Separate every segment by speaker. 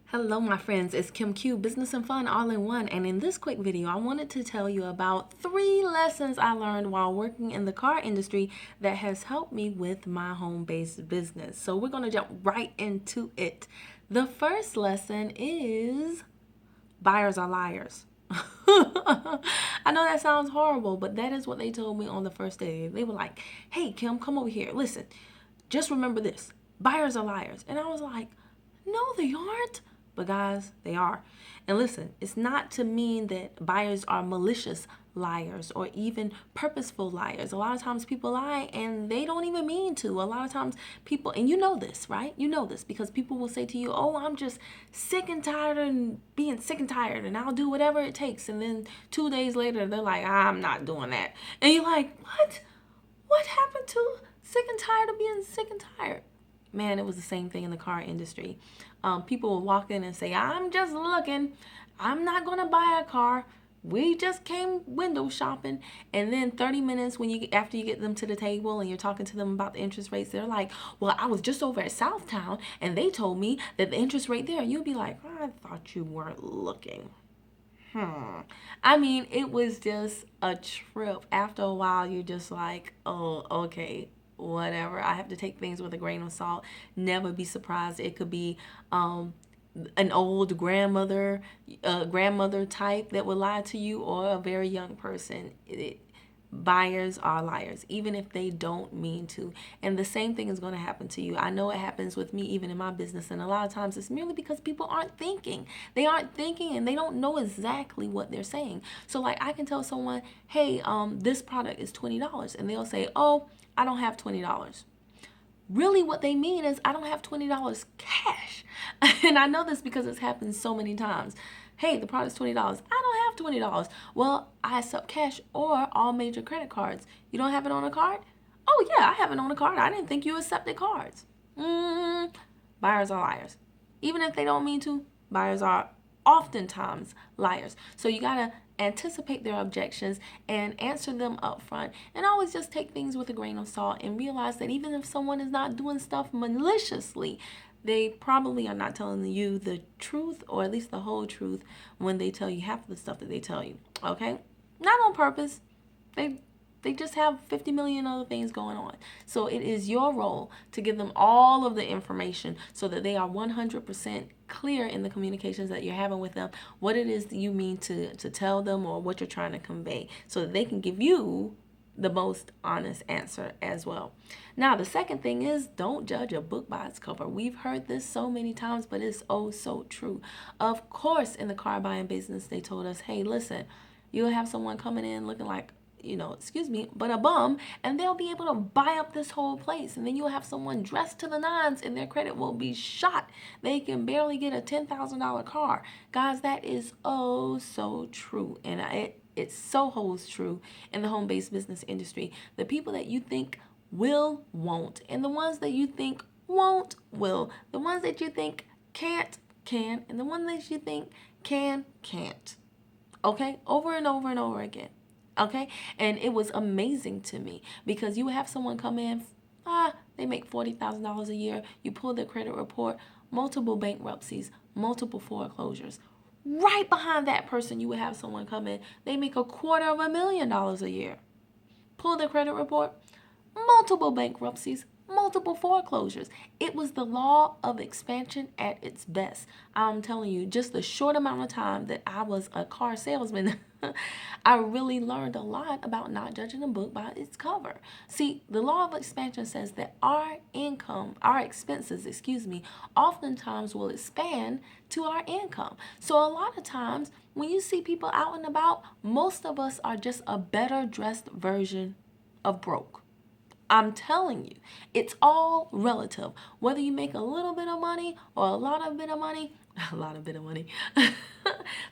Speaker 1: Hello my friends, it's Kim Q, Business and Fun all in one, and in this quick video I wanted to tell you about 3 lessons I learned while working in the car industry that has helped me with my home-based business. So we're going to jump right into it. The first lesson is buyers are liars. I know that sounds horrible, but that is what they told me on the first day. They were like, hey Kim, come over here, listen, just remember this, buyers are liars. And I was like, no they aren't. But guys, they are. And listen, it's not to mean that buyers are malicious liars or even purposeful liars. A lot of times people lie and they don't even mean to. A lot of times people, and you know this, right? You know this because people will say to you, oh, I'm just sick and tired and being sick and tired and I'll do whatever it takes. And then 2 days later, they're like, I'm not doing that. And you're like, what? What happened to sick and tired of being sick and tired? Man, it was the same thing in the car industry. People will walk in and say, I'm just looking. I'm not going to buy a car. We just came window shopping. And then 30 minutes after you get them to the table and you're talking to them about the interest rates, they're like, well, I was just over at Southtown and they told me that the interest rate there. And you'll be like, I thought you weren't looking. I mean, it was just a trip. After a while, you're just like, oh, okay, whatever. I have to take things with a grain of salt. Never be surprised. It could be an old grandmother type that would lie to you, or a very young person. Buyers are liars, even if they don't mean to. And the same thing is going to happen to you. I know it happens with me even in my business. And a lot of times it's merely because people aren't thinking. They aren't thinking and they don't know exactly what they're saying. So like I can tell someone, hey, this product is $20. And they'll say, oh, I don't have $20. Really what they mean is I don't have $20 cash. And I know this because it's happened so many times. Hey, the product's $20. I don't have $20. Well, I accept cash or all major credit cards. You don't have it on a card? Oh yeah, I have it on a card. I didn't think you accepted cards. Buyers are liars. Even if they don't mean to, buyers are oftentimes liars. So you gotta anticipate their objections and answer them up front, and always just take things with a grain of salt and realize that even if someone is not doing stuff maliciously, they probably are not telling you the truth, or at least the whole truth, when they tell you half of the stuff that they tell you. Okay? Not on purpose. They just have 50 million other things going on. So it is your role to give them all of the information so that they are 100% clear in the communications that you're having with them, what it is that you mean to tell them, or what you're trying to convey, so that they can give you the most honest answer as well. Now, the second thing is, don't judge a book by its cover. We've heard this so many times, but it's oh so true. Of course, in the car buying business, they told us, hey, listen, you'll have someone coming in looking like, excuse me, but a bum, and they'll be able to buy up this whole place. And then you'll have someone dressed to the nines and their credit will be shot. They can barely get a $10,000 car. Guys, that is oh so true. And it so holds true in the home-based business industry. The people that you think will, won't. And the ones that you think won't, will. The ones that you think can't, can. And the ones that you think can, can't. Okay? Over and over and over again. Okay? And it was amazing to me because you have someone come in, they make $40,000 a year. You pull their credit report, multiple bankruptcies, multiple foreclosures. Right behind that person, you would have someone come in, they make $250,000 a year. Pull their credit report, multiple bankruptcies, multiple foreclosures. It was the law of expansion at its best. I'm telling you, just the short amount of time that I was a car salesman, I really learned a lot about not judging a book by its cover. See, the law of expansion says that our expenses, oftentimes will expand to our income. So a lot of times when you see people out and about, most of us are just a better dressed version of broke. I'm telling you, it's all relative. Whether you make a little bit of money or a lot of bit of money,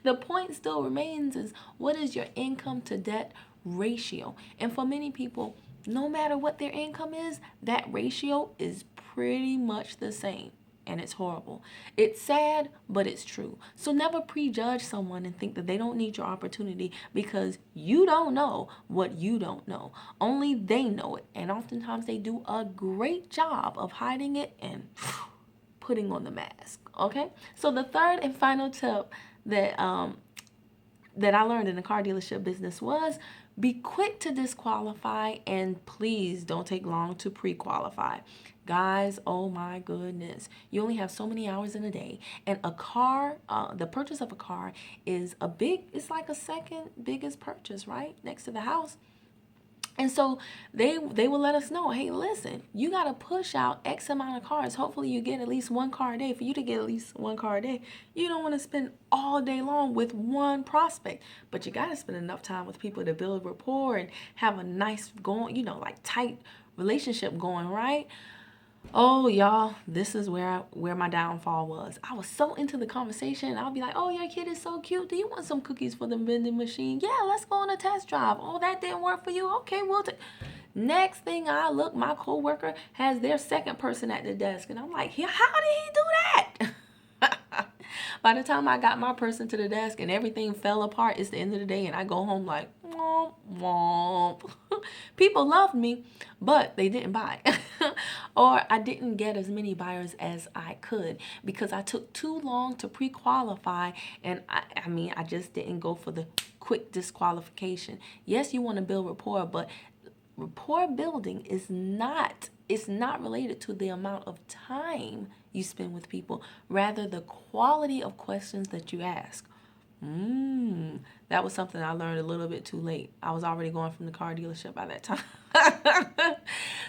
Speaker 1: the point still remains is, what is your income to debt ratio? And for many people, no matter what their income is, that ratio is pretty much the same. And it's horrible. It's sad, but it's true. So never prejudge someone and think that they don't need your opportunity, because you don't know what you don't know. Only they know it. And oftentimes they do a great job of hiding it, and putting on the mask. Okay? So the third and final tip that that I learned in the car dealership business was be quick to disqualify, and please don't take long to pre-qualify. Guys, oh my goodness. You only have so many hours in a day. And a car, the purchase of a car is it's like a second biggest purchase, right? Next to the house. And so they will let us know, hey, listen, you got to push out X amount of cars. Hopefully you get at least one car a day. For you to get at least one car a day, you don't want to spend all day long with one prospect. But you got to spend enough time with people to build rapport and have a nice going, like tight relationship going, right? Oh, y'all, this is where my downfall was. I was so into the conversation. I'll be like, oh, your kid is so cute. Do you want some cookies for the vending machine? Yeah, let's go on a test drive. Oh, that didn't work for you? Okay, we'll take. Next thing I look, my coworker has their second person at the desk. And I'm like, how did he do that? By the time I got my person to the desk and everything fell apart, it's the end of the day and I go home like, womp, womp. People loved me, but they didn't buy. Or I didn't get as many buyers as I could because I took too long to pre-qualify, and I just didn't go for the quick disqualification. Yes, you want to build rapport, but rapport building is not related to the amount of time you spend with people, rather the quality of questions that you ask. That was something I learned a little bit too late. I was already going from the car dealership by that time.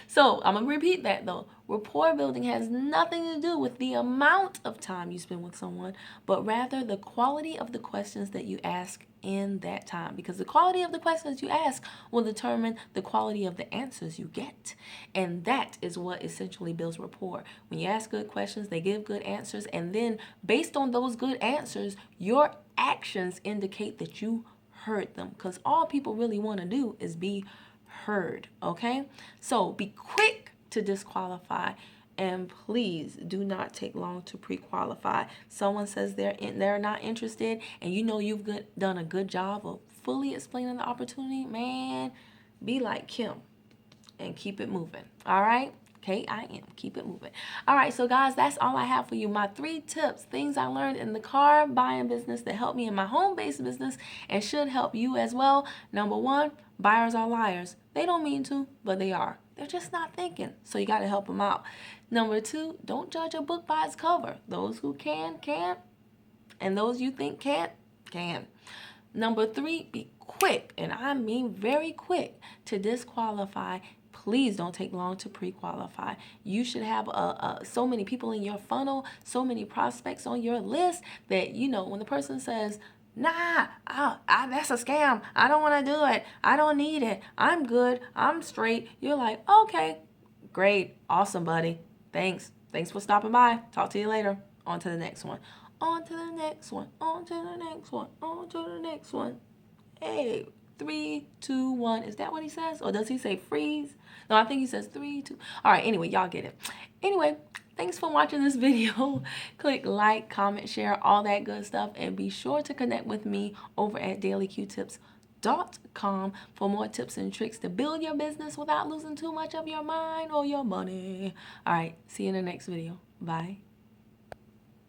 Speaker 1: So I'm going to repeat that though. Rapport building has nothing to do with the amount of time you spend with someone, but rather the quality of the questions that you ask in that time. Because the quality of the questions you ask will determine the quality of the answers you get. And that is what essentially builds rapport. When you ask good questions, they give good answers. And then based on those good answers, your actions indicate that you heard them. Because all people really want to do is be heard. Okay? So be quick to disqualify, and please do not take long to pre-qualify. Someone says they're not interested, and you know you've done a good job of fully explaining the opportunity. Man, be like Kim and keep it moving. All right? Kim, keep it moving. All right, so guys, that's all I have for you. My 3 tips, things I learned in the car buying business that helped me in my home-based business and should help you as well. Number 1, buyers are liars. They don't mean to, but they are. They're just not thinking, so you got to help them out. Number 2, don't judge a book by its cover. Those who can, and those you think can't, can. Number 3, be quick, and I mean very quick, to disqualify. Please don't take long to pre-qualify. You should have so many people in your funnel, so many prospects on your list that, when the person says, nah, that's a scam. I don't want to do it. I don't need it. I'm good. I'm straight. You're like, okay, great. Awesome, buddy. Thanks. Thanks for stopping by. Talk to you later. On to the next one. On to the next one. On to the next one. On to the next one. Hey, 3, 2, 1. Is that what he says? Or does he say freeze? No, I think he says 3, 2. All right, anyway, y'all get it. Anyway, thanks for watching this video. Click like, comment, share, all that good stuff. And be sure to connect with me over at DailyQTips.com for more tips and tricks to build your business without losing too much of your mind or your money. All right, see you in the next video. Bye.